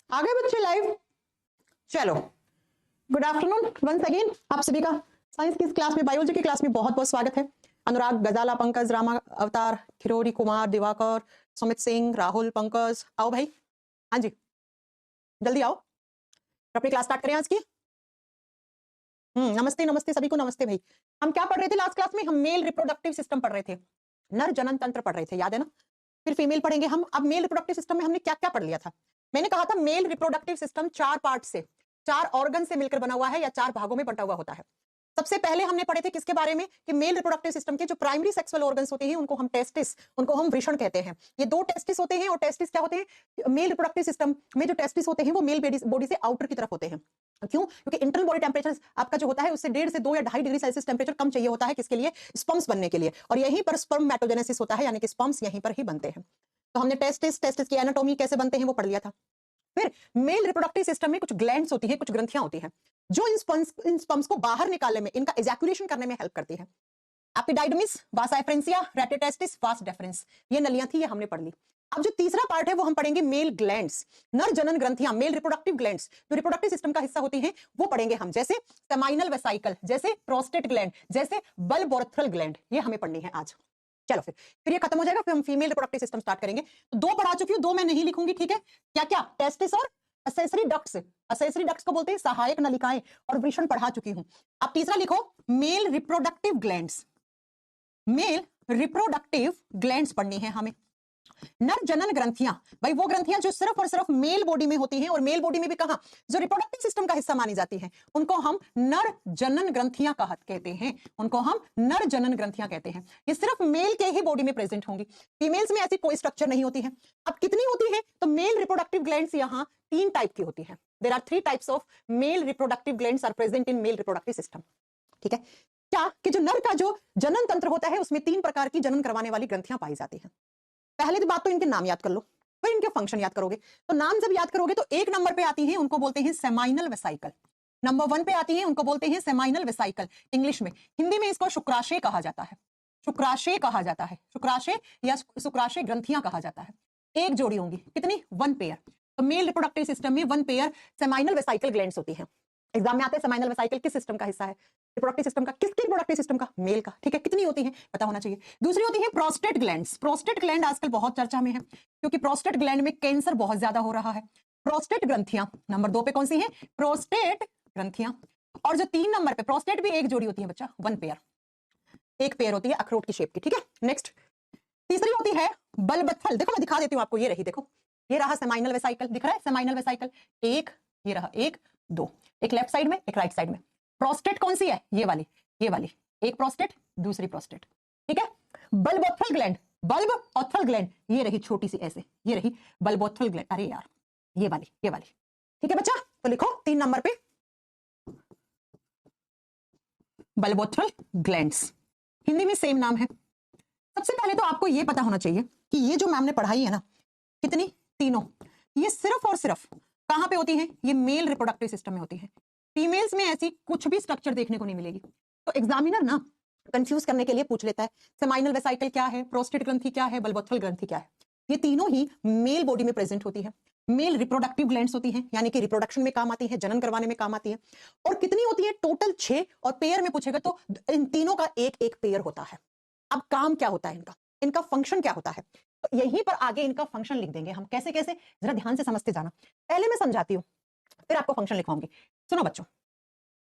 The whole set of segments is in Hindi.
आगे बच्चे लाइव। चलो, गुड आफ्टरनून वंस अगेन। आप सभी का साइंस की क्लास में, बायोलॉजी की क्लास में बहुत बहुत स्वागत है। अनुराग, गजाला, पंकज, रामा, अवतार, खिरोरी, कुमार, दिवाकर, सुमित सिंह, राहुल, पंकज, आओ भाई। हाँ जी, जल्दी आओ, अपनी क्लास स्टार्ट करें आज की। नमस्ते नमस्ते सभी को, नमस्ते भाई। हम क्या पढ़ रहे थे लास्ट क्लास में? हम मेल रिप्रोडक्टिव सिस्टम पढ़ रहे थे, नर जनन तंत्र पढ़ रहे थे, याद है ना? फिर फीमेल पढ़ेंगे हम। अब मेल रिप्रोडक्टिव सिस्टम में हमने क्या क्या पढ़ लिया था? मैंने कहा था मेल रिप्रोडक्टिव सिस्टम 4 पार्ट से, 4 ऑर्गन से मिलकर बना हुआ है या 4 भागों में बंटा हुआ होता है। सबसे पहले हमने पढ़े थे किसके बारे में कि मेल रिप्रोडक्टिव सिस्टम के जो प्राइमरी सेक्सुअल ऑर्गन्स होते हैं उनको हम टेस्टिस, उनको हम वृषण कहते हैं। ये 2 टेस्टिस होते हैं। और टेस्टिस क्या होते हैं? मेल रिप्रोडक्टिव सिस्टम में जो टेस्टिस होते हैं वो मेल बॉडी से आउटर की तरफ होते हैं। क्यों? क्योंकि इंटरनल बॉडी टेम्परेचर आपका जो होता है उससे 1.5 से 2 या 2.5 डिग्री सेल्सियस टेम्परेचर कम चाहिए होता है। किसके लिए? स्पर्म्स बनने के लिए। और यहीं पर स्पर्मेटोजेनेसिस होता है, यानी कि स्पर्म्स यहीं पर ही बनते हैं। तो हमने टेस्टिस की एनाटॉमी कैसे बनते हैं वो पढ़ लिया था। फिर मेल रिप्रोडक्टिव सिस्टम में कुछ ग्लैंड्स होती है, कुछ ग्रंथियां होती हैं जो इन स्पर्म्स को बाहर निकालने में, इनका एजैकुलेशन करने में हेल्प करती है। एपिडाइडमिस, वासा एफ्रेंसिया, रेटिटेस्टिस, वास डेफरेंस, ये नलियां थी, ये हमने पढ़ ली। अब जो तीसरा पार्ट है वो हम पढ़ेंगे मेल ग्लैंड्स, नर जनन ग्रंथियां, मेल रिप्रोडक्टिव ग्लैंड्स जो रिप्रोडक्टिव सिस्टम का हिस्सा होती हैं वो पढ़ेंगे हम, जैसे सेमाइनल वेसाइकल, जैसे प्रोस्टेट ग्लैंड, जैसे बल्बोरथल ग्लैंड, ये हमें पढ़नी है आज। चलो फिर ये खत्म हो जाएगा, फिर हम फीमेल रिप्रोडक्टिव सिस्टम स्टार्ट करेंगे। तो 2 पढ़ा चुकी हूं, 2 मैं नहीं लिखूंगी, ठीक है? क्या क्या? टेस्टिस और असेसरी डक्ट्स। असेसरी डक्ट्स को बोलते हैं सहायक नलिकाएं, और वृषण पढ़ा चुकी हूं। अब तीसरा लिखो, mail reproductive glands. Mail reproductive glands पढ़नी है हमें। नर जनन ग्रंथियां, भाई वो ग्रंथियां जो सिर्फ और सिर्फ मेल बॉडी में होती हैं, और मेल बॉडी में भी कहां, जो रिप्रोडक्टिव सिस्टम का हिस्सा मानी जाती है, उनको हम नर जनन ग्रंथियां कहते हैं। उनको हम नर जनन ग्रंथियां कहते हैं। ये सिर्फ मेल के ही बॉडी में प्रेजेंट होंगी, फीमेल्स में ऐसी कोई स्ट्रक्चर नहीं होती है। अब कितनी होती है? तो मेल रिप्रोडक्टिव ग्लैंड्स यहां 3 टाइप की होती है। There are 3 types of male reproductive glands are present in male reproductive system. ठीक है? क्या कि जो नर का जो जनन तंत्र होता है उसमें 3 प्रकार की जनन करवाने वाली ग्रंथियां पाई जाती हैं। पहले तो बात तो इनके नाम याद कर लो, फिर इनके फंक्शन याद करोगे। तो नाम जब याद करोगे तो 1 नंबर पे आती है, उनको बोलते हैं सेमाइनल वेसाइकल। नंबर 1 पे आती है, उनको बोलते हैं सेमाइनल वेसाइकल। इंग्लिश में, हिंदी में इसको शुक्राशय कहा जाता है। शुक्राशय कहा जाता है, शुक्राशय या शुक्राशय ग्रंथियां कहा जाता है। 1 जोड़ी होंगी, कितनी? 1 पेयर। तो मेल रिप्रोडक्टिव सिस्टम में 1 पेयर सेमाइनल वेसाइकल ग्लैंड्स होती है। एग्जाम में आते हैं सेमाइनल वेसाइकल किस सिस्टम का हिस्सा है? रिप्रोडक्टिव सिस्टम का। किसके रिप्रोडक्टिव सिस्टम का? मेल का। ठीक है, कितनी होती है पता होना चाहिए। दूसरी होती है प्रोस्टेट ग्लैंड्स। प्रोस्टेट ग्लैंड आजकल बहुत चर्चा में है, क्योंकि प्रोस्टेट ग्लैंड में कैंसर बहुत ज्यादा हो रहा है। प्रोस्टेट ग्रंथियां नंबर 2 पे कौन सी है? प्रोस्टेट ग्रंथियां। और जो 3 नंबर पे, प्रोस्टेट भी 1 जोड़ी होती है बच्चा, 1 पेयर, 1 पेयर होती है अखरोट की शेप की। ठीक है, नेक्स्ट तीसरी होती है बल्बथल। देखो मैं दिखा देती हूँ आपको, ये रही, देखो ये रहा सेमाइनल वेसाइकल, दिख रहा है सेमाइनल वेसाइकल। 1 ये रहा, 1 2, एक लेफ्ट साइड में, एक राइट साइड में। प्रोस्टेट कौन सी है? ये वाली, ये वाली। एक प्रोस्टेट, दूसरी प्रोस्टेट। ठीक है, बल्बोथल ग्लैंड, बल्बोथल ग्लैंड, ये रही छोटी सी ऐसे, ये रही बल्बोथल ग्लैंड। अरे यार, ये वाली, ये वाली। ठीक है बच्चा, तो लिखो 3 नंबर पे बल्बोथल ग्लैंड्स। हिंदी में सेम नाम है। सबसे पहले तो आपको ये पता होना चाहिए कि ये जो मैम ने पढ़ाई है ना, कितनी? तीनों, ये सिर्फ और सिर्फ कहां पे होती है? ये मेल रिप्रोडक्टिव सिस्टम में होती है। फीमेल्स में ऐसी कुछ भी स्ट्रक्चर देखने को नहीं मिलेगी। तो एग्जामिनर ना कंफ्यूज करने के लिए पूछ लेता है सेमाइनल वेसाइकल क्या है, प्रोस्टेट ग्रंथि क्या है, बल्बोथल ग्रंथि क्या है। ये तीनों ही मेल बॉडी में प्रेजेंट होती है। मेल रिप्रोडक्टिव ग्लैंड्स होती हैं, यानी कि रिप्रोडक्शन में काम आती है, जनन करवाने में काम आती है। और कितनी होती है? टोटल 6। और पेयर में पूछेगा तो इन तीनों का एक एक पेयर होता है। अब काम क्या होता है इनका, इनका फंक्शन क्या होता है? तो यहीं पर आगे इनका फंक्शन लिख देंगे हम। कैसे कैसे, जरा ध्यान से समझते जाना। पहले मैं समझाती हूँ, फिर आपको फंक्शन लिखवाऊंगी। सुनो बच्चों,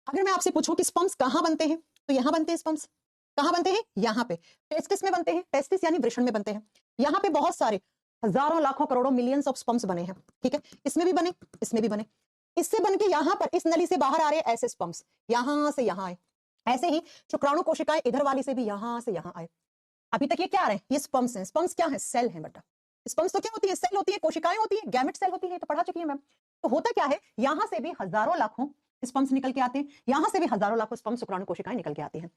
अगर मैं आपसे पूछूं कि स्पर्म्स कहां बनते हैं, तो यहां बनते हैं स्पर्म्स। कहां बनते हैं? यहां पे टेस्टिस में बनते हैं। टेस्टिस यानी वृषण में बनते हैं। यहां पे बहुत सारे हजारों लाखों करोड़ों मिलियंस ऑफ स्पर्म्स बने हैं। ठीक है, इसमें भी बने, इसमें भी बने। इससे बन के यहां पर इस नली से बाहर आ रहे ऐसे स्पर्म्स, यहां से यहां आए। ऐसे ही शुक्राणु कोशिकाएं इधर वाली से भी यहां से यहां आए। अभी तक ये क्या आ रहे हैं? ये स्पर्म्स हैं। स्पर्म्स क्या है? सेल है बेटा। स्पर्म्स तो क्या होती है? सेल होती है, कोशिकाएं होती है, गैमेट सेल होती है, तो पढ़ा चुकी है मैम। तो होता क्या है, यहां से भी हजारों लाखों स्पर्म्स निकल के आते हैं, यहां से भी हजारों लाखों स्पर्म शुक्राणु कोशिकाएं निकल के आती हैं।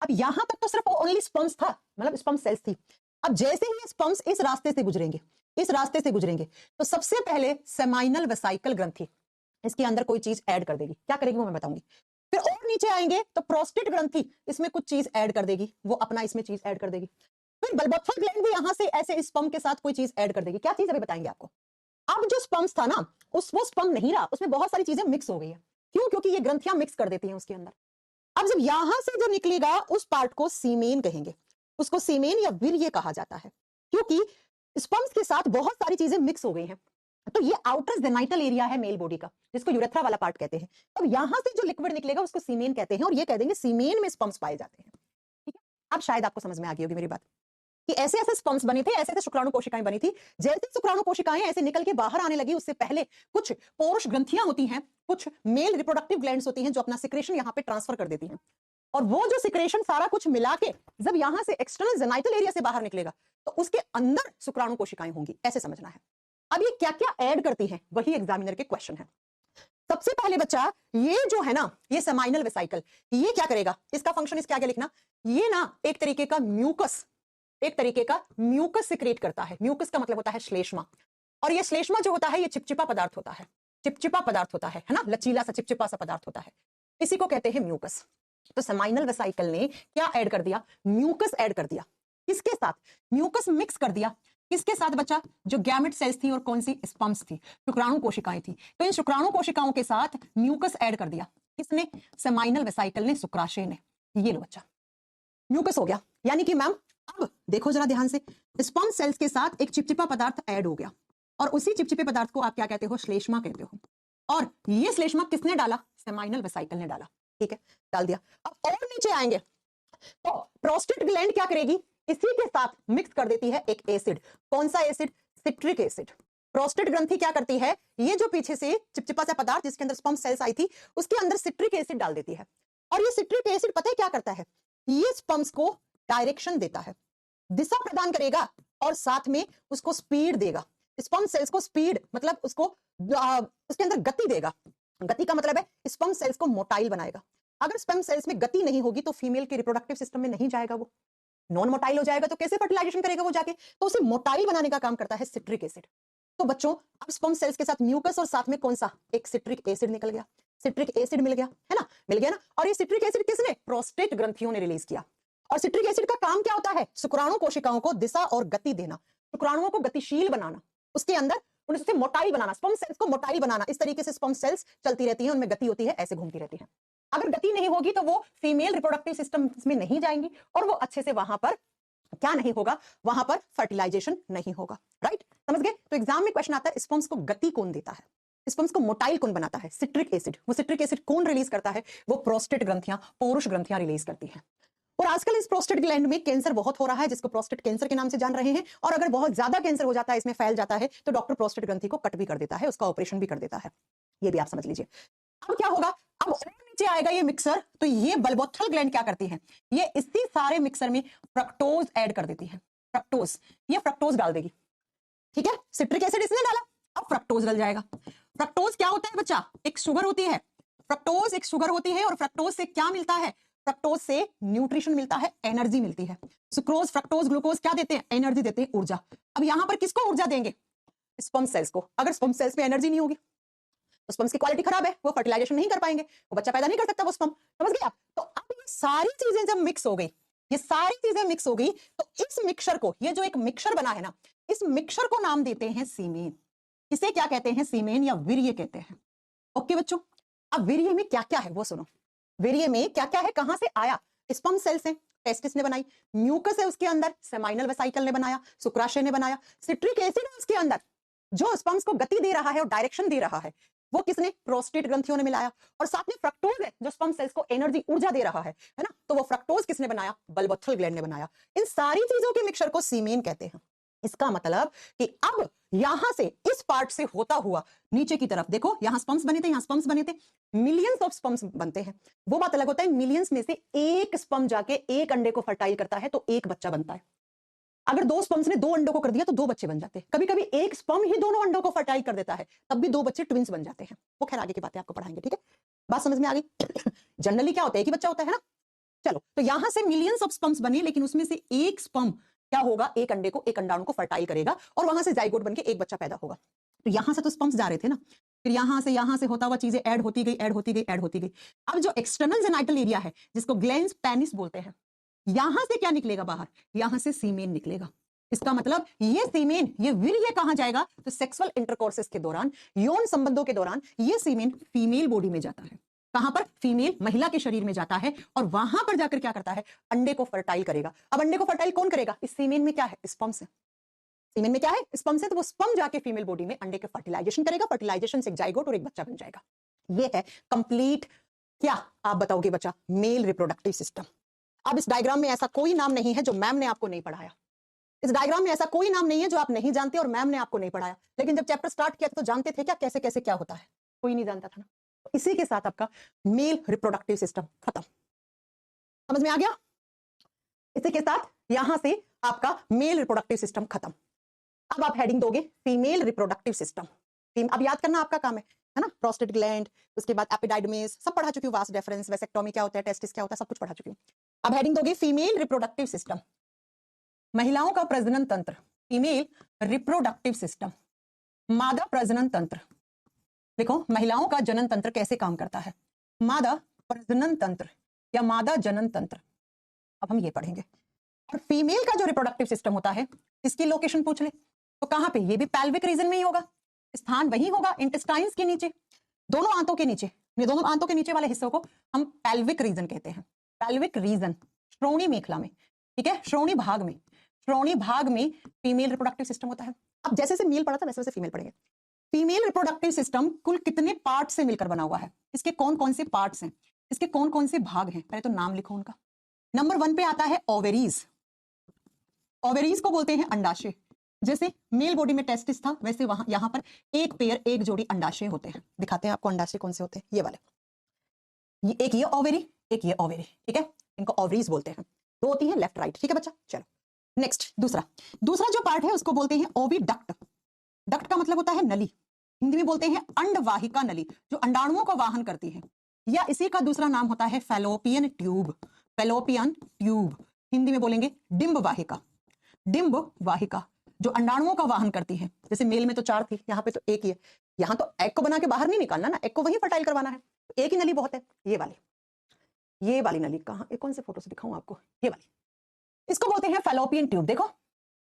अब यहां तक तो सिर्फ ओनली स्पर्म्स था, मतलब स्पर्म सेल्स थी। अब जैसे ही ये स्पर्म्स इस रास्ते से गुजरेंगे, इस रास्ते से गुजरेंगे, तो सबसे पहले सेमाइनल वेसाइकल ग्रंथि इसके अंदर कोई चीज ऐड कर देगी। क्या करेगी वो मैं बताऊंगी। फिर और नीचे आएंगे तो प्रोस्टेट ग्रंथि इसमें कुछ चीज ऐड कर देगी, वो अपना इसमें चीज ऐड कर देगी। फिर बल्बोथल ग्लैंड भी यहां से ऐसे स्पर्म के साथ कोई चीज ऐड कर देगी। क्या चीज अभी बताएंगे आपको। अब जो स्पर्म्स था ना, वो स्पर्म नहीं रहा, उसमें बहुत सारी चीजें मिक्स हो गई है। क्यों? क्योंकि ये ग्रंथियां मिक्स कर देती हैं उसके अंदर। अब जब यहां से जो निकलेगा उस पार्ट को सीमेन कहेंगे, उसको सीमेन या वीर्य कहा जाता है, क्योंकि स्पर्म्स के साथ बहुत सारी चीजें मिक्स हो गई हैं। तो ये आउटर जेनाइटल एरिया है मेल बॉडी का, जिसको यूरेथ्रा वाला पार्ट कहते हैं। अब यहां से जो लिक्विड निकलेगा उसको सीमेन कहते हैं, और ये कह देंगे सीमेन में स्पर्म्स पाए जाते हैं। ठीक है, अब शायद आपको समझ में आ गई होगी मेरी बात कि ऐसे ऐसे स्पर्म्स बने थे, ऐसे ऐसे शुक्राणु कोशिकाएं बनी थी। जैसे शुक्राणु कोशिकाएं ऐसे निकल के बाहर आने लगी, उससे पहले कुछ पोरुष ग्रंथियां होती हैं, कुछ मेल रिप्रोडक्टिव ग्लैंड्स होती हैं जो अपना सिक्रेशन यहाँ पे ट्रांसफर कर देती हैं, और वो जो सिक्रेशन सारा कुछ मिला के जब यहां से एक्सटर्नल जेनाइटल एरिया से बाहर निकलेगा तो उसके अंदर शुक्राणु कोशिकाएं होंगी, ऐसे समझना है। अब ये क्या क्या ऐड करती हैं, वही एग्जामिनर के क्वेश्चन है। सबसे पहले बच्चा, ये जो है ना, ये सेमाइनल वेसिकल, ये क्या करेगा, इसका फंक्शन इसके आगे लिखना, ये ना एक तरीके का म्यूकस, एक तरीके का म्यूकस सिक्रेट करता है। म्यूकस का मतलब होता है श्लेष्मा, और ये श्लेष्मा जो होता है ये चिपचिपा पदार्थ होता है, चिपचिपा पदार्थ होता है ना, लचीला सा चिपचिपा सा पदार्थ होता है, इसी को कहते हैं म्यूकस। तो सेमाइनल वेसिकल ने क्या ऐड कर दिया, म्यूकस ऐड कर दिया। किसके साथ? म्यूकस मिक्स कर दिया। किसके साथ बच्चा? जो गैमेट सेल्स थी और कौन सी? स्पर्म्स थी, शुक्राणु कोशिकाएं थी। तो इन शुक्राणु कोशिकाओं के साथ म्यूकस ऐड कर दिया। किसने? सेमाइनल वेसिकल ने, शुक्राशय ने। ये लो बच्चा, म्यूकस हो गया। यानी कि मैम अब देखो जरा ध्यान से, स्पर्म सेल्स के साथ एक चिपचिपा पदार्थ ऐड हो गया, और उसी चिपचिपे पदार्थ को आप क्या कहते हो? श्लेष्मा कहते हो। और ये श्लेष्मा किसने डाला? सेमाइनल वेसिकल ने डाला। ठीक है, डाल दिया। अब और नीचे आएंगे तो प्रोस्टेट ग्लैंड क्या करेगी? इसी के साथ मिक्स कर देती है एक एसिड। कौन सा एसिड? Citric acid. प्रोस्टेट ग्रंथि क्या करती है, ये जो पीछे से चिपचिपा सा पदार्थ जिसके अंदर स्पर्म सेल्स आई थी उसके अंदर सिट्रिक एसिड डाल देती है। और ये सिट्रिक एसिड पता है क्या करता है? ये स्पर्म्स को डायरेक्शन देता है, दिशा प्रदान करेगा, और साथ में उसको स्पीड देगा। स्पर्म सेल्स को स्पीड मतलब उसको उसके अंदर गति देगा। गति का मतलब है स्पर्म सेल्स को मोटाइल बनाएगा। अगर स्पर्म सेल्स में गति नहीं होगी तो फीमेल के रिप्रोडक्टिव सिस्टम में नहीं जाएगा, वो नॉन मोटाइल हो जाएगा। तो कैसे फर्टिलाइजेशन करेगा वो जाके? तो उसे मोटाइल बनाने का काम करता है सिट्रिक एसिड। तो बच्चों अब स्पर्म सेल्स के साथ म्यूकस और साथ में कौन सा? एक सिट्रिक एसिड निकल गया। सिट्रिक एसिड मिल गया, है ना, मिल गया ना। और ये सिट्रिक एसिड किसने? प्रोस्टेट ग्रंथियों ने रिलीज किया। और सिट्रिक एसिड का काम क्या होता है? शुक्राणु कोशिकाओं को दिशा और गति देना, शुक्राणुओं को गतिशील बनाना, उसके अंदर उनसे मोटाइल बनाना, स्पर्म सेल्स को मोटाइल बनाना। इस तरीके से स्पर्म सेल्स चलती रहती हैं, उनमें गति होती है, ऐसे घूमती रहती हैं। अगर गति नहीं होगी तो वो फीमेल रिप्रोडक्टिव सिस्टम में नहीं जाएंगी, और वो अच्छे से वहां पर क्या नहीं होगा? वहां पर फर्टिलाइजेशन नहीं होगा। राइट, समझ गए? तो एग्जाम में क्वेश्चन आता है स्पर्म्स को गति कौन देता है, स्पर्म्स को मोटाइल कौन बनाता है? Citric acid. वो सिट्रिक एसिड कौन रिलीज करता है? वो प्रोस्टेट ग्रंथियां, पौरुष ग्रंथियां रिलीज करती हैं। और आजकल इस प्रोस्टेट ग्लैंड में कैंसर बहुत हो रहा है, जिसको प्रोस्टेट कैंसर के नाम से जान रहे हैं। और अगर बहुत ज्यादा कैंसर हो जाता है, इसमें फैल जाता है, तो डॉक्टर प्रोस्टेट ग्रंथि को कट भी कर देता है, उसका ऑपरेशन भी कर देता है। ये भी आप समझ लीजिए। अब क्या होगा? अब और नीचे आएगा ये मिक्सर। तो ये बल्बोथल ग्लैंड क्या करती है? ये इसी सारे मिक्सर में फ्रक्टोज ऐड कर देती है। फ्रक्टोज, ये फ्रक्टोज डाल देगी। ठीक है, सिट्रिक एसिड इसने डाला, अब फ्रक्टोज डल जाएगा। फ्रक्टोज क्या होता है बच्चा? एक शुगर होती है। फ्रक्टोज एक शुगर होती है, और फ्रक्टोज से क्या मिलता है? फ्रक्टोज से न्यूट्रिशन मिलता है, एनर्जी मिलती है। सुक्रोज, फ्रक्टोज, ग्लूकोज क्या देते हैं? एनर्जी देते हैं, ऊर्जा। अब यहां पर किसको ऊर्जा देंगे? स्पर्म सेल्स को। अगर स्पर्म सेल्स में एनर्जी नहीं होगी तो स्पर्म्स की क्वालिटी खराब है, वो फर्टिलाइजेशन नहीं कर पाएंगे, वो बच्चा पैदा नहीं कर सकता वो स्पर्म। समझ गए आप? तो अब ये सारी चीजें जब मिक्स हो गई, ये सारी चीजें मिक्स हो गई, तो इस मिक्सचर को, ये जो एक मिक्सचर बना है ना, इस मिक्सचर को नाम देते हैं सीमेन। इसे क्या कहते हैं? सीमेन या वीर्य कहते हैं। ओके बच्चों, अब वीर्य में क्या क्या है वो सुनो। वीर्य में क्या क्या है, कहां से आया? स्पर्म सेल से, टेस्टिस ने बनाई। म्यूकस है उसके अंदर, सेमाइनल वेसिकल ने बनाया, शुक्राशय ने बनाया। सिट्रिक एसिड है उसके अंदर, जो स्पर्म्स को गति दे रहा है और डायरेक्शन दे रहा है, वो किसने? प्रोस्टेट ग्रंथियों ने मिलाया। और साथ में फ्रक्टोज है जो स्पर्म सेल्स को एनर्जी, ऊर्जा दे रहा है ना, तो वो फ्रक्टोज किसने बनाया? बल्बोथल ग्लैंड ने बनाया। इन सारी चीजों के मिक्सचर को सीमेन कहते हैं। इसका मतलब कि अब यहां से इस पार्ट से होता हुआ नीचे की तरफ देखो, यहां स्पर्म्स बने थे, यहां स्पर्म्स बने थे, मिलियंस ऑफ स्पर्म्स बनते हैं। वो बात अलग होता है, मिलियंस में से एक स्पर्म जाके एक अंडे को फर्टाइल करता है तो एक बच्चा बनता है। अगर दो स्पर्म्स ने दो अंडों को कर दिया तो दो बच्चे बन जाते हैं। कभी कभी एक स्पर्म ही दोनों अंडों को फर्टाइल कर देता है, तब भी दो बच्चे ट्विंस बन जाते हैं। वो खैर आगे की बातें आपको पढ़ाएंगे, ठीक है? बात समझ में आ गई? जनरली क्या होता है कि बच्चा होता है ना। चलो, तो यहां से मिलियंस ऑफ स्पर्म्स बने, लेकिन उसमें से एक स्पर्म क्या होगा? एक अंडे को, एक अंडाणु को फर्टाइल करेगा, और वहां से जाइगोट बनके एक बच्चा पैदा होगा। तो यहां से तो स्पर्म्स जा रहे थे ना, फिर यहां से होता हुआ चीजें ऐड होती गई, ऐड होती गई, ऐड होती गई। अब जो एक्सटर्नल जेनाइटल एरिया है, जिसको ग्लैंस पेनिस बोलते हैं, यहां से क्या निकलेगा बाहर? यहां से सीमेन निकलेगा। इसका मतलब ये सीमेन, ये वीर्य कहां जाएगा? तो सेक्सुअल इंटरकोर्सेस के दौरान, यौन संबंधों के दौरान ये सीमेन फीमेल बॉडी में जाता है। कहां पर? फीमेल, महिला के शरीर में जाता है और वहां पर जाकर क्या करता है? अंडे को फर्टाइल करेगा। अब अंडे को फर्टाइल कौन करेगा? इस सीमेन में क्या है? स्पर्म से। सीमेन में क्या है? स्पर्म से। तो वो स्पर्म जाके फीमेल बॉडी में अंडे के फर्टिलाइजेशन करेगा, फर्टिलाइजेशन से एक जाइगोट और एक बच्चा बन जाएगा। ये है कंप्लीट, क्या आप बताओगे बच्चा? Mail reproductive system. अब इस डायग्राम में ऐसा कोई नाम नहीं है जो मैम ने आपको नहीं पढ़ाया। इस डायग्राम में ऐसा कोई नाम नहीं है जो आप नहीं जानते और मैम ने आपको नहीं पढ़ाया। लेकिन जब चैप्टर स्टार्ट किया तो जानते थे क्या कैसे कैसे क्या होता है? कोई नहीं जानता था ना। तो इसी के साथ आपका मेल रिप्रोडक्टिव सिस्टम खत्म। समझ में आ गया? इसी के साथ यहां से आपका मेल रिप्रोडक्टिव सिस्टम खत्म। अब आप हेडिंग दोगे फीमेल रिप्रोडक्टिव सिस्टम। अब याद करना आपका काम है ना? प्रोस्टेट ग्लैंड, उसके बाद एपिडाइडमिस, सब पढ़ा चुकी हूँ। वास डेफरेंस, वेसेक्टोमी क्या होता है, टेस्टिस क्या होता है, सब कुछ पढ़ा चुकी हूँ। अब हेडिंग दोगे फीमेल रिप्रोडक्टिव सिस्टम, महिलाओं का प्रजनन तंत्र, फीमेल रिप्रोडक्टिव सिस्टम, मादा प्रजनन तंत्र। देखो महिलाओं का जनन तंत्र कैसे काम करता है, मादा प्रजनन तंत्र या मादा जनन तंत्र, अब हम ये पढ़ेंगे। और फीमेल का जो रिप्रोडक्टिव सिस्टम होता है, इसकी लोकेशन पूछ ले तो कहां पे? ये भी पैल्विक रीजन में ही होगा, स्थान वही होगा, इंटेस्टाइन्स के नीचे, दोनों आंतों के नीचे। ये दोनों आंतों के नीचे वाले हिस्सों को हम पैल्विक रीजन कहते हैं। पैल्विक रीजन श्रोणी मेखला में, ठीक है, श्रोणी भाग में, श्रोणी भाग में फीमेल रिप्रोडक्टिव सिस्टम होता है। अब जैसे से मेल पढ़ा था वैसे वैसे फीमेल पढ़ेंगे। फीमेल रिप्रोडक्टिव सिस्टम कुल कितने पार्ट से मिलकर बना हुआ है? इसके कौन कौन से पार्ट्स हैं, इसके कौन कौन से भाग हैं? पहले तो नाम लिखो उनका। नंबर 1 पे आता है ओवेरीज। ओवेरीज को बोलते हैं अंडाशय। जैसे मेल बॉडी में टेस्टिस था, वैसे वहां यहां पर एक पेयर, एक जोड़ी अंडाशय होते हैं। दिखाते हैं आपको अंडाशय कौन से होते हैं, ये वाले। ये एक ये ओवेरी, एक ये ओवेरी, ठीक है, इनको ओवरीज बोलते हैं। दो होती है लेफ्ट राइट, ठीक है बच्चा। चलो नेक्स्ट, दूसरा जो पार्ट है उसको बोलते हैं ओविडक्ट। डक्ट का मतलब होता है नली, हिंदी में बोलते हैं अंडवाहिका नली, जो अंडाणुओं को वाहन करती है। या इसी का दूसरा नाम होता है fallopian tube. Fallopian tube, Hindi में बोलेंगे डिंब वाहिका। डिंब वाहिका जो अंडाणुओं का वाहन करती है। जैसे मेल में तो 4 थी, यहाँ पे तो एक ही है। यहाँ तो एग को बना के बाहर नहीं निकालना ना, एग को वहीं फर्टाइल करवाना है, एक ही नली बहुत है। ये वाली नली कहाँ, कौन से फोटो से दिखाऊं आपको? ये वाली, इसको बोलते हैं फैलोपियन ट्यूब। देखो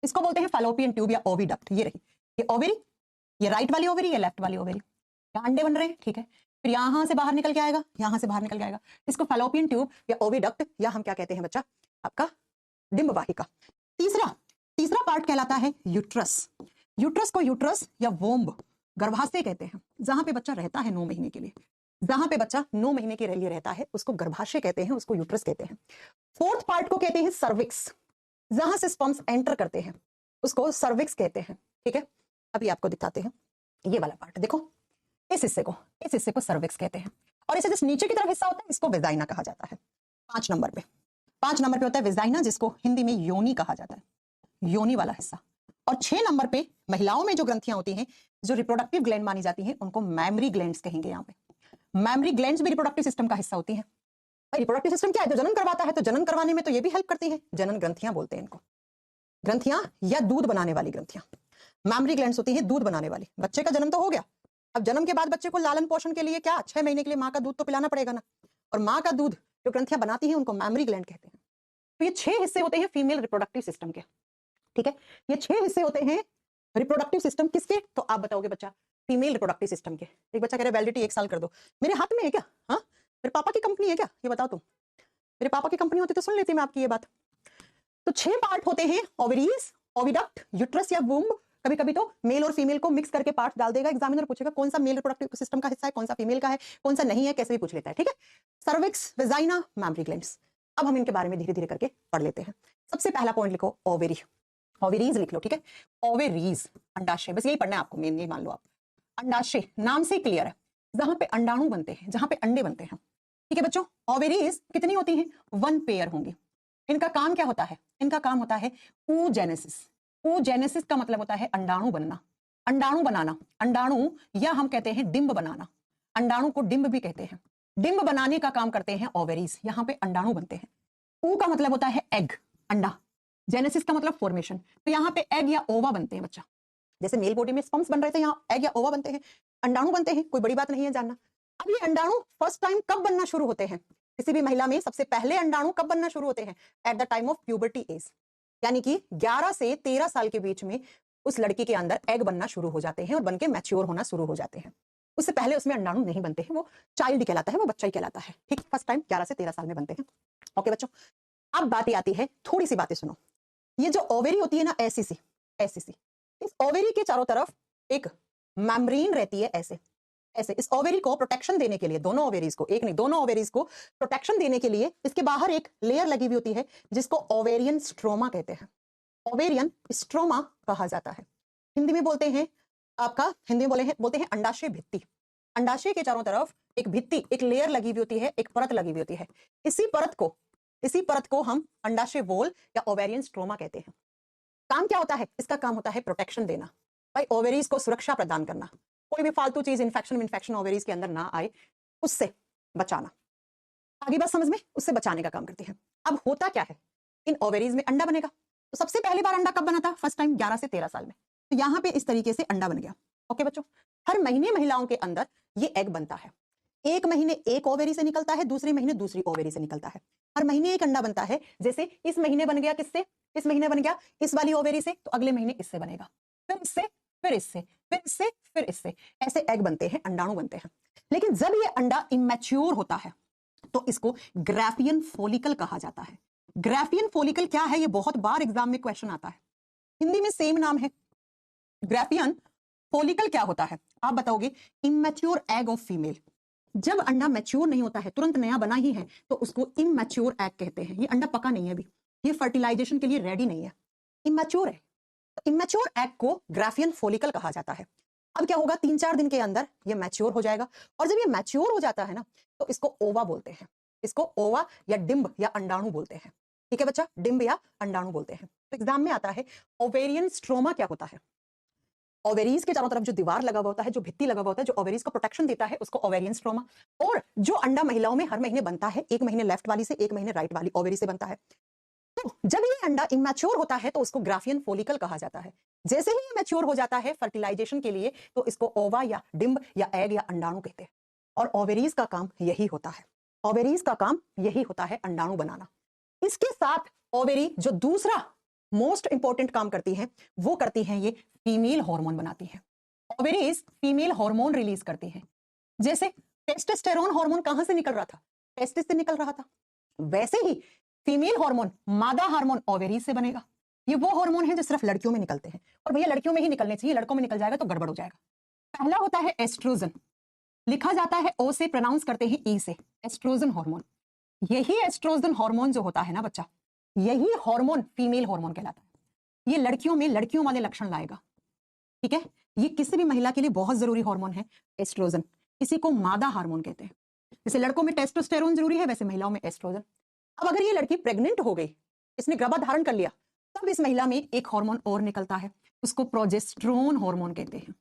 इसको बोलते हैं फैलोपियन ट्यूब या ओविडक्ट। ये रही, ये ओवेरी, ये राइट वाली ओवेरी, ये लेफ्ट वाली ओवेरी। यहाँ अंडे बन रहे हैं, ठीक है, फिर यहां से बाहर निकल के आएगा, यहां से बाहर निकल के आएगा। इसको फैलोपियन ट्यूब या ओविडक्ट या हम क्या कहते हैं बच्चा? आपका डिंब वाहिका। तीसरा पार्ट कहलाता है यूट्रस। यूट्रस को यूट्रस या वोम्ब, गर्भाशय कहते हैं। जहां पे बच्चा रहता है 9 महीने के लिए, जहां पे बच्चा 9 महीने के लिए रहता है उसको गर्भाशय कहते हैं, उसको यूट्रस कहते हैं। फोर्थ पार्ट को कहते हैं सर्विक्स, जहां से स्पर्म्स एंटर करते हैं उसको सर्विक्स कहते हैं, ठीक है। अभी आपको दिखाते हैं ये वाला पार्ट। देखो इस हिस्से को सर्विक्स कहते हैं। और इसे जिस नीचे की तरफ हिस्सा होता है इसको वेजाइना कहा जाता है। 5 नंबर पे होता है वेजाइना, जिसको हिंदी में योनि कहा जाता है, योनि वाला हिस्सा। और 6 नंबर पे महिलाओं में जो ग्रंथियां होती हैं, जो रिप्रोडक्टिव ग्लैंड मानी जाती हैं, उनको मैमरी ग्लैंड्स कहेंगे। यहाँ पे मैमरी ग्लैंड्स भी रिप्रोडक्टिव सिस्टम का हिस्सा होती हैं। रिप्रोडक्टिव सिस्टम क्या है? जो जनन करवाता है, तो जनन करवाने में तो ये भी हेल्प करती है। जनन ग्रंथियां बोलते हैं इनको, ग्रंथियां या दूध बनाने वाली ग्रंथियां। मैमरी ग्लैंड्स होती हैं दूध बनाने वाली। बच्चे का जन्म तो हो गया, अब जन्म के बाद बच्चे को लालन पोषण के लिए क्या 6 महीने के लिए माँ का दूध तो पिलाना पड़ेगा ना, और माँ का दूध जो ग्रंथियां बनाती हैं उनको मैमरी ग्लैंड कहते हैं। तो ये 6 हिस्से होते हैं फीमेल रिप्रोडक्टिव सिस्टम के, ठीक है। ये 6 हिस्से होते हैं रिप्रोडक्टिव सिस्टम किसके? तो आप बताओगे बच्चा फीमेल रिप्रोडक्टिव सिस्टम के। एक बच्चा कह रहा है वैलिडिटी 1 साल कर दो, मेरे हाथ में है क्या? हाँ, मेरे पापा की कंपनी है क्या? ये बताओ तुम। मेरे पापा की कंपनी होती तो सुन लेती मैं आपकी ये बात। तो 6 पार्ट होते हैं, ओवरीज, ओविडक्ट, यूट्रस या वुम्ब। कभी कभी तो मेल और फीमेल को मिक्स करके पार्ट डाल देगा एग्जामिनर, पूछेगा कौन सा मेल रिप्रोडक्टिव सिस्टम का हिस्सा है, कौन सा फीमेल का है, कौन सा नहीं है, कैसे भी पूछ लेता है, ठीक है। Cervix, vagina, memory glands. अब हम इनके बारे में धीरे धीरे करके पढ़ लेते हैं। सबसे पहला पॉइंट लिखो ओवेरी, ओवेरीज लिख लो, ठीक है। ओवेरीज अंडाशय, बस यही पढ़ना है आपको, मेन ये मान लो आप। अंडाशय नाम से क्लियर है, जहां पे अंडाणु बनते हैं, जहां पे अंडे बनते हैं, ठीक है बच्चों। ओवेरीज कितनी होती हैं? 1 पेयर होंगी। इनका काम क्या होता है? इनका काम होता है oogenesis। oogenesis का मतलब होता है अंडाणु बनना, अंडाणु बनाना, अंडाणु या हम कहते हैं डिंब बनाना। अंडाणु को डिंब भी कहते हैं। डिंब बनाने का काम करते हैं ओवेरीज, यहाँ पे अंडाणु बनते हैं। ऊ का मतलब होता है एग, अंडा। जेनेसिस का मतलब फॉर्मेशन, तो यहाँ पे एग या ओवा बनते हैं बच्चा। जैसे मेल बॉडी में स्पर्म्स बन रहे थे, यहाँ एग या ओवा बनते हैं, अंडाणु बनते हैं। कोई बड़ी बात नहीं है जानना। अब ये अंडाणु फर्स्ट टाइम कब बनना शुरू होते हैं? किसी भी महिला में सबसे पहले अंडाणु कब बनना शुरू होते हैं? At the time of puberty as. यानी कि 11 से 13 साल के बीच में उस लड़की के अंदर एग बनना शुरू हो जाते हैं और बनके मैच्योर होना शुरू हो जाते हैं। उससे पहले उसमें अंडाणु नहीं बनते हैं, वो चाइल्ड ही कहलाता है, वो बच्चा ही कहलाता है। ठीक, फर्स्ट टाइम 11 से 13 साल में बनते हैं। ओके बच्चों, अब बात आती है, थोड़ी सी बातें सुनो। ये जो ओवेरी होती है ना, ऐसी सी, इस ओवेरी के चारों तरफ एक मेम्ब्रेन रहती है, ऐसे ऐसे। इस ओवेरी को प्रोटेक्शन देने के लिए, दोनों ओवेरीज को, एक नहीं दोनों ओवेरीज को प्रोटेक्शन देने के लिए इसके बाहर एक लेयर लगी हुई होती है जिसको ओवेरियन स्ट्रोमा कहते हैं। ओवेरियन स्ट्रोमा कहा जाता है। हिंदी में बोलते हैं आपका, हिंदी में बोलते हैं अंडाशय भित्ति। अंडाशय के चारों तरफ एक भित्ति, एक लेयर लगी हुई होती है, एक परत लगी हुई होती है। इसी परत को हम अंडाशय वोल या ओवेरियन स्ट्रोमा कहते हैं। काम क्या होता है इसका? काम होता है प्रोटेक्शन देना, भाई ओवेरीज को सुरक्षा प्रदान करना, कोई भी फालतू चीज इन्फेक्शन ओवेरीज के अंदर ना आए, उससे बचाना। आगे बात समझ में? उससे बचाने का काम करती है। अब होता क्या है, इन ओवेरीज में अंडा बनेगा। तो सबसे पहली बार अंडा कब बना था? फर्स्ट टाइम 11 से 13 साल में। तो यहाँ पे इस तरीके से अंडा बन गया। ओके बच्चों, हर महीने महिलाओं के अंदर ये एग बनता है। एक महीने एक ओवेरी से निकलता है, दूसरे महीने दूसरी ओवेरी से निकलता है। हर महीने एक अंडा बनता है। जैसे इस महीने बन गया किससे? इस महीने बन गया इस वाली ओवेरी से, तो अगले महीने इससे बनेगा, फिर इससे, फिर इससे, फिर इससे, फिर इससे, ऐसे एग बनते हैं, अंडाणु बनते हैं। लेकिन जब ये अंडा इमैच्योर होता है तो इसको ग्राफियन फॉलिकल कहा जाता है। ग्राफियन फॉलिकल क्या है? ये बहुत बार एग्जाम में क्वेश्चन आता है। हिंदी में सेम नाम है। ग्राफियन फॉलिकल क्या होता है आप बताओगे? Immature egg of female. जब अंडा मैच्योर नहीं होता है, तुरंत नया बना ही है, तो उसको इमैच्योर एग कहते हैं। ये अंडा पका नहीं है अभी, ये फर्टिलाइजेशन के लिए रेडी नहीं है, इमैच्योर है। तो इमैच्योर एग को ग्राफियन फॉलिकल कहा जाता है। अब क्या होगा, 3-4 दिन के अंदर ये मैच्योर हो जाएगा, और जब ये मैच्योर हो जाता है ना, तो इसको ओवा बोलते हैं। इसको ओवा या डिंब या अंडाणु बोलते हैं। ठीक है बच्चा, डिंब या अंडाणु बोलते हैं। तो एग्जाम में आता है ओवेरियन स्ट्रोमा क्या होता है? ओवेरीज के चारों तरफ जो दीवार लगा हुआ होता है, जो भित्ति लगा हुआ होता है, जो ओवेरीज को प्रोटेक्शन देता है, उसको ओवेरियन स्ट्रोमा। और जो अंडा महिलाओं में हर महीने बनता है, एक महीने लेफ्ट वाली से, एक महीने राइट वाली ओवेरी से बनता है। तो जब ये अंडा इमैच्योर होता है तो उसको ग्राफियन फॉलिकल कहा जाता है। जैसे ही ये मैच्योर हो जाता है फर्टिलाइजेशन के लिए, तो इसको ओवा या डिंब या एग या अंडाणु कहते हैं। और ओवेरीज का काम यही होता है, ओवेरीज का काम यही होता है, अंडाणु बनाना। इसके साथ ओवेरी जो दूसरा मोस्ट इंपॉर्टेंट काम करती है, वो करती है ये फीमेल हार्मोन बनाती है। ओवेरीज फीमेल हार्मोन रिलीज करती है। जैसे टेस्टोस्टेरोन हार्मोन कहां से निकल रहा था? टेस्टिस से निकल रहा था। वैसे ही फीमेल हार्मोन, मादा हार्मोन ओवेरीज से बनेगा। ये वो हार्मोन है जो सिर्फ लड़कियों में निकलते हैं, और भैया लड़कियों में ही निकलने चाहिए, लड़कों में निकल जाएगा तो गड़बड़ हो जाएगा। पहला होता है एस्ट्रोजन, लिखा जाता है ओ से, प्रोनाउंस करते हैं ई से, एस्ट्रोजन हार्मोन। यही एस्ट्रोजन हार्मोन जो होता है ना बच्चा, यही हार्मोन फीमेल हार्मोन कहलाता है। ये लड़कियों में लड़कियों वाले लक्षण लाएगा। ठीक है, ये किसी भी महिला के लिए बहुत जरूरी हार्मोन है एस्ट्रोजन। इसी को मादा हार्मोन कहते हैं। जैसे लड़कों में टेस्टोस्टेरोन जरूरी है, वैसे महिलाओं में एस्ट्रोजन। अब अगर ये लड़की प्रेग्नेंट हो गई, इसने गर्भाधारण कर लिया, तब इस महिला में एक हार्मोन और निकलता है, उसको प्रोजेस्टेरोन हार्मोन कहते हैं।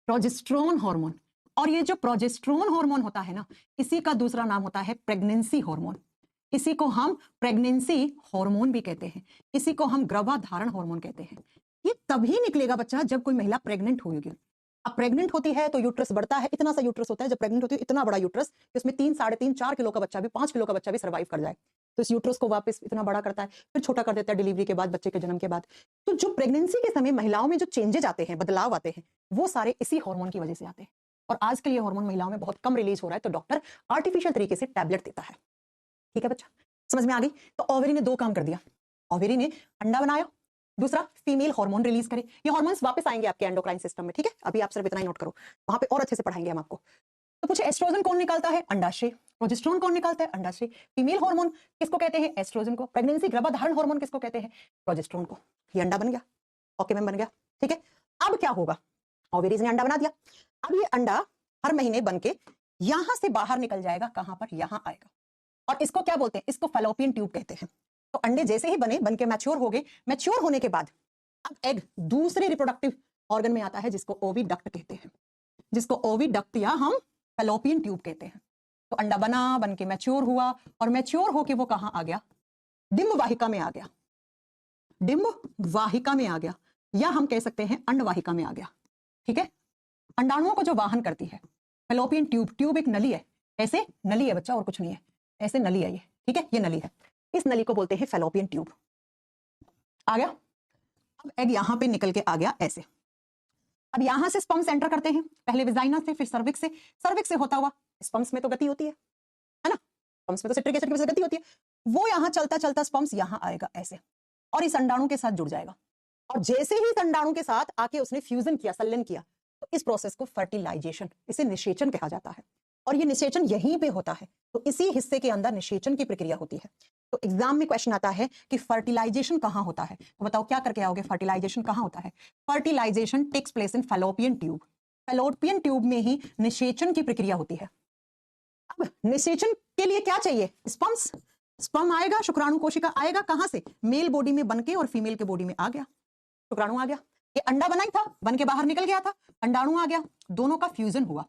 Progesterone hormone. और ये जो प्रोजेस्टेरोन हार्मोन होता है ना, इसी का दूसरा नाम होता है प्रेगनेंसी हार्मोन। इसी को हम प्रेगनेंसी हार्मोन भी कहते हैं, इसी को हम गर्भाधारण हार्मोन कहते हैं। ये तभी निकलेगा बच्चा जब कोई महिला प्रेग्नेंट होगी। अब प्रेग्नेंट होती है तो यूट्रस बढ़ता है, इतना सा यूट्रस होता है। जब प्रेग्नेंट होती है इतना बड़ा यूट्रस कि उसमें 3, 3.5, 4 किलो का बच्चा भी, 5 किलो का बच्चा भी सर्वाइव कर जाए, तो इस यूट्रस को वापस इतना बड़ा करता है, फिर छोटा कर देता है डिलीवरी के बाद, बच्चे के जन्म के बाद। तो जो प्रेगनेंसी के समय महिलाओं में जो चेंजेस आते हैं, बदलाव आते हैं, वो सारे इसी हार्मोन की वजह से आते हैं। और आजकल ये हार्मोन महिलाओं में बहुत कम रिलीज हो रहा है, तो डॉक्टर आर्टिफिशियल तरीके से टैबलेट देता है। ठीक है बच्चा, समझ में आ गई? तो ओवेरी ने 2 काम कर दिया। ओवेरी ने अंडा बनाया, दूसरा फीमेल हार्मोन रिलीज करे। ये हार्मोन्स वापस आएंगे आपके एंडोक्राइन सिस्टम में। ठीक है, अभी आप सिर्फ इतना ही नोट करो, वहां पे और अच्छे से पढ़ाएंगे हम आपको। तो पूछे एस्ट्रोजन कौन निकालता है? अंडाशय। प्रोजेस्टेरोन कौन निकालता है? अंडाशय। फीमेल हार्मोन किसको कहते हैं? एस्ट्रोजन को। प्रेगनेंसी गर्भाधारण हार्मोन किसको कहते हैं? प्रोजेस्टेरोन को। ये अंडा बन गया। ओके मैम, बन गया। ठीक है, अब क्या होगा? ओवेरीज ने अंडा बना दिया। अब ये अंडा हर महीने बन के यहां से बाहर निकल जाएगा। कहां पर? यहां आएगा। और इसको क्या बोलते हैं? इसको फैलोपियन ट्यूब कहते हैं। तो अंडे जैसे ही बने, बन के मैच्योर हो गए, मैच्योर होने के बाद अब एग दूसरे रिप्रोडक्टिव ऑर्गन में आता है, जिसको ओविडक्ट कहते हैं, जिसको ओविडक्ट या हम फैलोपियन ट्यूब कहते हैं। तो अंडा बना, बन के मैच्योर हुआ, और मैच्योर होके वो कहां आ गया? डिंब वाहिका में आ गया। डिंब वाहिका में आ गया, या हम कह सकते हैं अंड वाहिका में आ गया। ठीक है, अंडाणुओं को जो वाहन करती है फैलोपियन ट्यूब, ट्यूब एक नली है, ऐसे नली है बच्चा, और कुछ नहीं है, ऐसे नली है ये। ठीक है, ये नली है, इस नली को बोलते हैं फैलोपियन ट्यूब। आ गया। अब एग यहां पे निकल के आ गया ऐसे। अब यहां से स्पर्म्स एंटर करते हैं, पहले विजाइना से फिर सर्विक्स से, सर्विक्स से होता हुआ स्पर्म्स में तो गति होती है ना, स्पर्म्स में तो सिट्रिक एसिड की वजह से गति होती है, वो यहां चलता चलता स्पर्म्स यहां आएगा ऐसे और इस अंडाणु के साथ जुड़ जाएगा। और जैसे ही इस अंडाणु के साथ आके उसने फ्यूजन किया, संलयन किया, तो इस प्रोसेस को फर्टिलाइजेशन, इसे निषेचन कहा जाता है। और ये निषेचन यहीं पे होता है, तो इसी हिस्से के अंदर निषेचन की प्रक्रिया होती है। तो एग्जाम में क्वेश्चन आता है कि फर्टिलाइजेशन कहां होता है, तो बताओ क्या करके आओगे, फर्टिलाइजेशन कहां होता है? Fertilisation takes place in fallopian tube. Fallopian tube में ही निषेचन की प्रक्रिया होती है। अब निषेचन के लिए क्या चाहिए? स्पर्म्स। स्पर्म आएगा, शुक्राणु कोशिका आएगा, कहां से? मेल बॉडी में बनके और फीमेल के बॉडी में आ गया, शुक्राणु आ गया। ये अंडा बना ही था, बन के बाहर निकल गया था, अंडाणु आ गया, दोनों का फ्यूजन हुआ,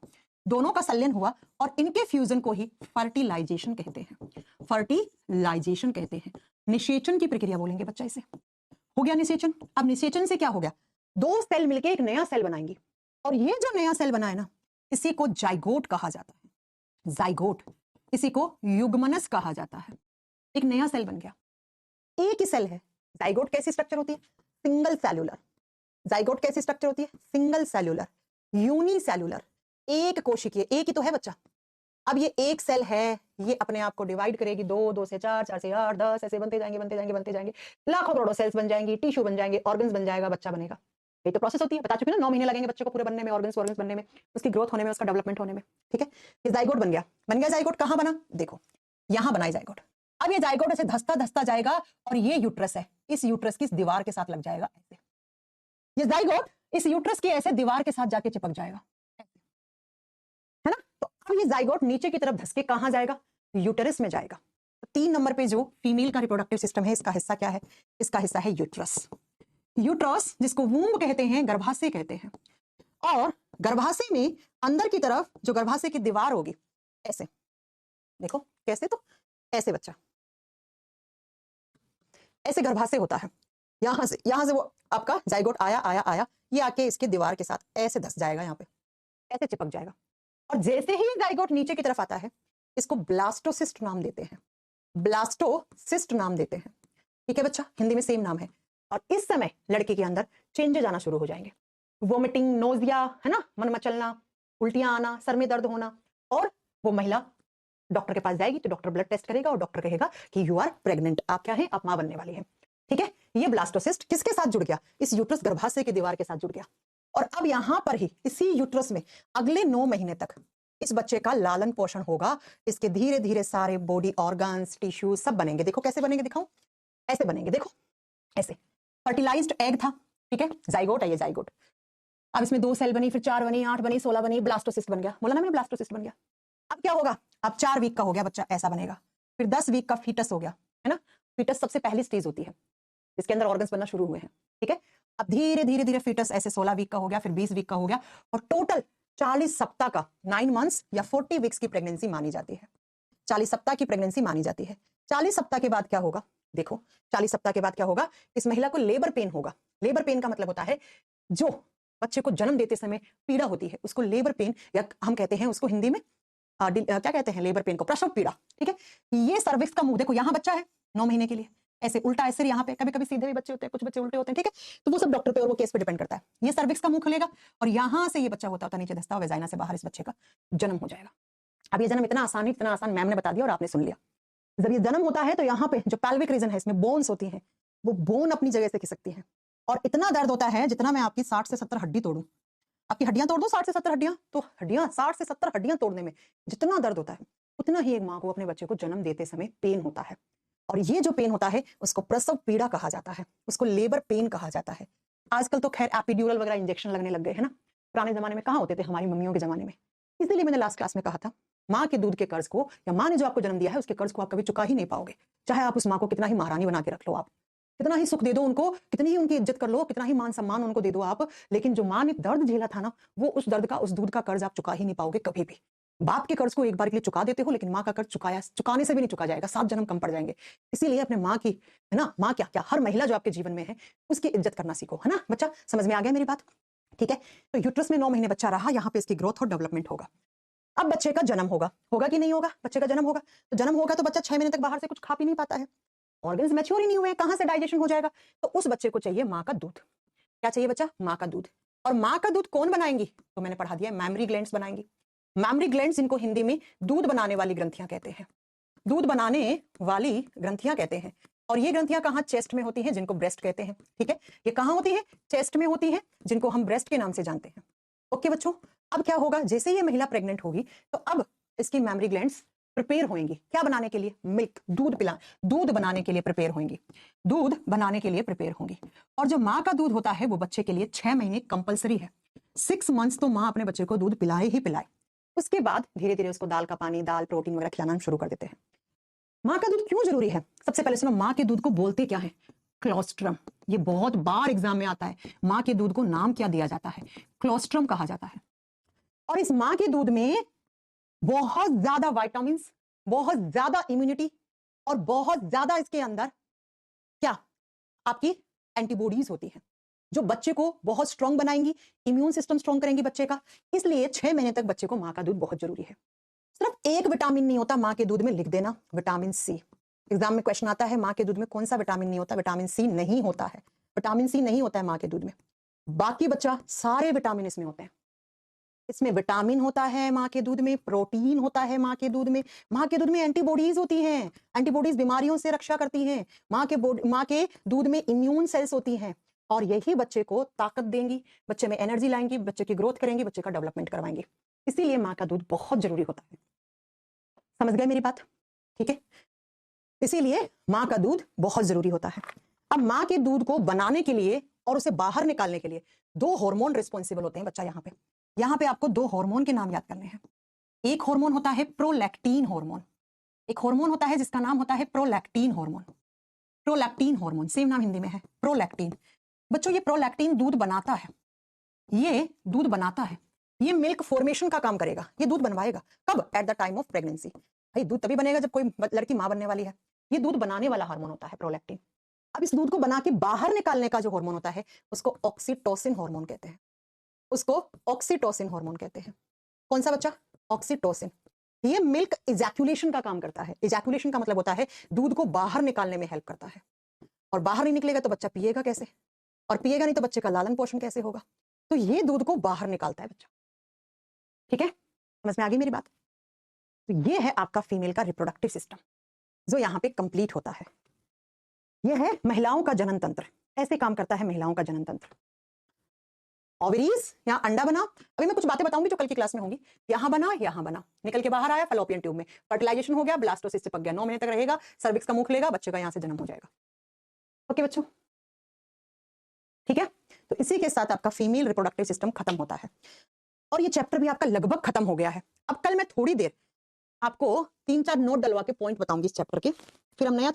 दोनों का संलयन हुआ और इनके फ्यूजन को ही फर्टिलाइजेशन कहते हैं। फर्टिलाइजेशन कहते हैं, निषेचन की प्रक्रिया बोलेंगे बच्चा इसे। हो गया निषेचन। अब निषेचन से क्या हो गया? दो सेल मिलके एक नया सेल बनाएंगे और ये जो नया सेल बना है ना, इसी को जाइगोट कहा जाता है। जाइगोट, इसी को युग्मनस कहा जाता है। एक नया सेल बन गया, एक ही सेल है। जाइगोट कैसी स्ट्रक्चर होती है? Single cellular. जाइगोट कैसी स्ट्रक्चर होती है? सिंगल सेल्यूलर, यूनिसेल्यूलर, एक कोशिकीय, एक ही तो है बच्चा। अब ये एक सेल है, ये अपने आप को डिवाइड करेगी, 2, 2 से 4, 4 से 8, 10, ऐसे बनते जाएंगे, बनते जाएंगे, बनते जाएंगे, लाखों करोड़ों सेल्स बन जाएंगी, टिश्यू बन जाएंगे, ऑर्गन्स बन जाएगा, बच्चा बनेगा। ये तो प्रोसेस होती है, बता चुके ना, 9 महीने लगेंगे बच्चे को पूरे बनने में, ऑर्गन्स बनने में, उसकी ग्रोथ होने में, उसका डेवलपमेंट होने में। ठीक है, ये जाइगोट बन गया। बन गया जाइगोट, कहां बना? देखो यहां बनाई जाइगोट। अब ये जाइगोट ऐसे धसता धसता जाएगा और ये यूट्रस है, इस यूट्रस की इस दीवार के साथ लग जाएगा ऐसे। ये जाइगोट इस यूट्रस की ऐसे दीवार के साथ जाके चिपक जाएगा, है ना। तो अब ये जाइगोट नीचे की तरफ धस के कहां जाएगा? यूटेरस में जाएगा। तो 3 नंबर पे जो फीमेल का रिप्रोडक्टिव सिस्टम है, इसका हिस्सा क्या है? इसका हिस्सा है यूट्रस। यूट्रस जिसको वूम्ब कहते हैं, गर्भाशय कहते हैं। और गर्भाशय में अंदर की तरफ जो गर्भाशय की दीवार होगी ऐसे, देखो कैसे, तो ऐसे बच्चा, ऐसे गर्भाशय होता है। यहां से वो आपका जाइगोट आया आया आया, ये आके इसके दीवार के साथ ऐसे धस जाएगा, यहाँ पे ऐसे चिपक जाएगा। और जैसे ही जाइगोट नीचे की तरफ आता है, इसको ब्लास्टोसिस्ट नाम देते हैं, ब्लास्टोसिस्ट नाम देते हैं। ठीक है बच्चा, हिंदी में सेम नाम है। और इस समय लड़के के अंदर चेंजेस आना शुरू हो जाएंगे, वोमिटिंग, नोजिया, है ना, मन मचलना, उल्टियां आना, सर में दर्द होना। और वो महिला डॉक्टर के पास जाएगी तो डॉक्टर ब्लड टेस्ट करेगा और डॉक्टर कहेगा कि यू आर प्रेग्नेंट, आप क्या है, आप मां बनने वाली हैं। ठीक है, ये ब्लास्टोसिस्ट किसके साथ जुड़ गया? इस यूट्रस गर्भाशय की दीवार के साथ जुड़ गया। और अब यहां पर ही इसी यूट्रस में अगले 9 महीने तक इस बच्चे का लालन पोषण होगा। इसके धीरे धीरे सारे बॉडी ऑर्गन्स, टिश्यू सब बनेंगे। देखो कैसे बनेंगे, दिखाऊं, ऐसे बनेंगे, देखो ऐसे। फर्टिलाइज्ड एग था, ठीक है, जाइगोट है ये, जाइगोट। अब इसमें 2 सेल बनी, फिर 4 बनी, 8 बनी, 16 बनी, ब्लास्टोसिस्ट बन गया। बोला ना मैंने, ब्लास्टोसिस्ट बन गया। अब क्या होगा? अब 4 वीक का हो गया बच्चा, ऐसा बनेगा। फिर 10 वीक का फीटस हो गया, है ना। फीटस सबसे पहली स्टेज होती है, इसके अंदर ऑर्गन्स बनना शुरू हुए हैं। ठीक है, अब धीरे धीरे धीरे फीटस ऐसे 16 वीक का हो गया, फिर 20 वीक का हो गया, और टोटल 40 सप्ताह का, 9 मंथ्स या 40 वीक्स की प्रेगनेंसी मानी जाती है। 40 सप्ताह की प्रेगनेंसी मानी जाती है। 40 सप्ताह के बाद क्या होगा? देखो 40 सप्ताह के बाद क्या होगा? इस महिला को लेबर पेन होगा। लेबर पेन का मतलब होता है जो बच्चे को जन्म देते समय पीड़ा होती है, उसको लेबर पेन, या हम कहते हैं उसको हिंदी में क्या कहते हैं, लेबर पेन को प्रसव पीड़ा। ठीक है, ये सर्विक्स का मुंह, देखो यहाँ बच्चा है 9 महीने के लिए, ऐसे उल्टा ऐसे यहाँ पे, कभी कभी सीधे भी बच्चे होते हैं, कुछ बच्चे उल्टे होते हैं। ठीक है, तो वो सब डॉक्टर पे और वो केस पे डिपेंड करता है। ये सर्विक्स का मुंह खुलेगा और यहाँ से ये बच्चा होता होता नीचे धंसता, वेजाइना से बाहर इस बच्चे का जन्म हो जाएगा। अब ये जन्म इतना आसान मैम ने बता दिया और आपने सुन लिया। जब ये जन्म होता है तो यहाँ पे जो पैल्विक रीजन है, इसमें बोन्स होती हैं, वो बोन अपनी जगह से खिसकती हैं और इतना दर्द होता है जितना मैं आपकी 60 से 70 हड्डी तोड़ूं, आपकी हड्डियां तोड़ दो 60 से 70 हड्डियां, तो हड्डियां 60 से 70 हड्डियां तोड़ने में जितना दर्द होता है, उतना ही एक माँ को अपने बच्चे को जन्म देते समय पेन होता है। और ये जो पेन होता है उसको प्रसव पीड़ा कहा जाता है, उसको लेबर पेन कहा जाता है। आजकल तो खैर एपिड्यूरल वगैरह इंजेक्शन लगने लग गए हैं ना, पुराने जमाने में कहाँ होते थे, हमारी मम्मियों के जमाने में। इसीलिए मैंने लास्ट क्लास में कहा था, माँ के दूध के कर्ज को, या माँ ने जो आपको जन्म दिया है उसके कर्ज को आप कभी चुका ही नहीं पाओगे। चाहे आप उस माँ को कितना ही महारानी बना के रख लो, आप कितना ही सुख दे दो उनको, कितनी ही उनकी इज्जत कर लो, कितना ही मान सम्मान उनको दे दो आप, लेकिन जो माँ ने दर्द झेला था ना, वो उस दर्द का, उस दूध का कर्ज आप चुका ही नहीं पाओगे कभी भी। बाप के कर्ज को एक बार के लिए चुका देते हो, लेकिन माँ का कर्ज चुकाने से भी नहीं चुका जाएगा, 7 जन्म कम पड़ जाएंगे। इसीलिए अपने माँ की, है ना, माँ क्या क्या, हर महिला जो आपके जीवन में है उसकी इज्जत करना सीखो, है ना बच्चा। समझ में आ गया मेरी बात? ठीक है, तो यूट्रस में 9 महीने बच्चा रहा, यहाँ पे इसकी ग्रोथ और डेवलपमेंट होगा। अब बच्चे का जन्म होगा, होगा कि नहीं होगा? बच्चे का जन्म होगा, तो जन्म होगा तो बच्चा 6 महीने तक बाहर से कुछ खा पी नहीं पाता है, ऑर्गन्स मैच्योर ही नहीं हुए हैं, कहां से डाइजेशन हो जाएगा? तो उस बच्चे को चाहिए माँ का दूध। क्या चाहिए बच्चा? माँ का दूध। और माँ का दूध कौन बनाएंगी? तो मैंने पढ़ा दिया, मैमरी ग्लैंड्स बनाएंगी। मैमरी ग्लैंड्स, इनको हिंदी में दूध बनाने वाली ग्रंथियां कहते हैं। दूध बनाने वाली ग्रंथियां कहते हैं। और ये ग्रंथियां कहाँ? चेस्ट में होती हैं, जिनको ब्रेस्ट कहते हैं। ठीक है, ये कहाँ होती है? चेस्ट में होती है, जिनको हम ब्रेस्ट के नाम से जानते हैं। ओके बच्चों, अब क्या होगा? जैसे ये महिला प्रेग्नेंट होगी तो अब इसकी मैमरी ग्लैंड्स प्रिपेयर होंगी। क्या बनाने के लिए? मिल्क, दूध बनाने के लिए प्रिपेयर होंगी। दूध बनाने के लिए प्रिपेयर होंगी। और जो माँ का दूध होता है वो बच्चे के लिए 6 महीने कंपलसरी है। 6 मंथ्स तो माँ अपने बच्चे को दूध पिलाए ही पिलाए। उसके बाद धीरे धीरे उसको दाल का पानी, दाल, प्रोटीन वगैरह खिलाना शुरू कर देते हैं। माँ का दूध क्यों जरूरी है? सबसे पहले सुनो, माँ के दूध को बोलते क्या है? क्लोस्ट्रम। ये बहुत बार एग्जाम में आता है। माँ के दूध को नाम क्या दिया जाता है? क्लोस्ट्रम कहा जाता है। और इस माँ के दूध में बहुत ज्यादा विटामिन, बहुत ज्यादा इम्यूनिटी और बहुत ज्यादा इसके अंदर क्या? आपकी एंटीबॉडीज होती हैं, जो बच्चे को बहुत स्ट्रांग बनाएंगी, इम्यून सिस्टम स्ट्रांग करेंगी बच्चे का। इसलिए 6 महीने तक बच्चे को माँ का दूध बहुत जरूरी है। सिर्फ एक विटामिन नहीं होता माँ के दूध में, लिख देना, विटामिन सी। एग्जाम में क्वेश्चन आता है, माँ के दूध में कौन सा विटामिन नहीं होता? विटामिन सी नहीं होता है। विटामिन सी नहीं होता है माँ के दूध में। बाकी बच्चा सारे विटामिन इसमें होते हैं। इसमें विटामिन होता है माँ के दूध में, प्रोटीन होता है माँ के दूध में। माँ के दूध में एंटीबॉडीज होती हैं, एंटीबॉडीज बीमारियों से रक्षा करती हैं। माँ के दूध में इम्यून सेल्स होती हैं, और यही बच्चे को ताकत देंगी, बच्चे में एनर्जी लाएंगी, बच्चे की ग्रोथ करेंगी, बच्चे का डेवलपमेंट करवाएंगी। इसीलिए माँ का दूध बहुत जरूरी होता है। समझ गए मेरी बात? ठीक है, इसीलिए माँ का दूध बहुत जरूरी होता है। अब माँ के दूध को बनाने के लिए और उसे बाहर निकालने के लिए 2 हार्मोन रिस्पॉन्सिबल होते हैं बच्चा। यहाँ पे आपको 2 हार्मोन के नाम याद करने हैं। एक हार्मोन होता है प्रोलैक्टिन हार्मोन, एक हार्मोन होता है जिसका नाम होता है prolactin hormone. Prolactin hormone, same नाम हिंदी में है, प्रोलैक्टिन। बच्चों, ये प्रोलैक्टिन दूध बनाता है, ये दूध बनाता है, ये मिल्क फॉर्मेशन का काम करेगा, ये दूध बनवाएगा। कब? At the time of pregnancy. भाई दूध तभी बनेगा जब कोई लड़की मां बनने वाली है। ये दूध बनाने वाला हार्मोन होता है प्रोलैक्टिन। अब इस दूध को बना के बाहर निकालने का जो हार्मोन होता है उसको ऑक्सीटोसिन हार्मोन कहते हैं। उसको ऑक्सीटोसिन हार्मोन कहते हैं। कौन सा बच्चा? ऑक्सीटोसिन। ये मिल्क इजैक्यूलेशन का काम करता है। इजैक्यूलेशन का मतलब होता है दूध को बाहर निकालने में हेल्प करता है। और बाहर नहीं निकलेगा तो बच्चा पिएगा कैसे? और पिएगा नहीं तो बच्चे का लालन पोषण कैसे होगा? तो ये दूध को बाहर निकालता है बच्चा। ठीक है, समझ में आ गई मेरी बात? तो ये है आपका फीमेल का रिप्रोडक्टिव सिस्टम जो यहाँ पे कंप्लीट होता है। ये है महिलाओं का जनन तंत्र। ऐसे काम करता है महिलाओं का जनन तंत्र। ओवरीज, यहाँ अंडा बना, अभी मैं कुछ बातें बताऊंगी जो कल की क्लास में होंगी। यहाँ बना, निकल के बाहर आया फैलोपियन ट्यूब में, फर्टिलाइजेशन हो गया, ब्लास्टोसिस चिपक गया, 9 महीने तक रहेगा, सर्विक्स का मुख लेगा, बच्चे का यहाँ से जन्म हो जाएगा। ओके बच्चों, ठीक है। तो इसी के साथ आपका फीमेल रिप्रोडक्टिव सिस्टम खत्म होता है और ये चैप्टर भी आपका लगभग खत्म हो गया है। अब कल मैं थोड़ी देर आपको 3-4 नोट डलवा के पॉइंट बताऊंगी इस चैप्टर के, फिर हम नया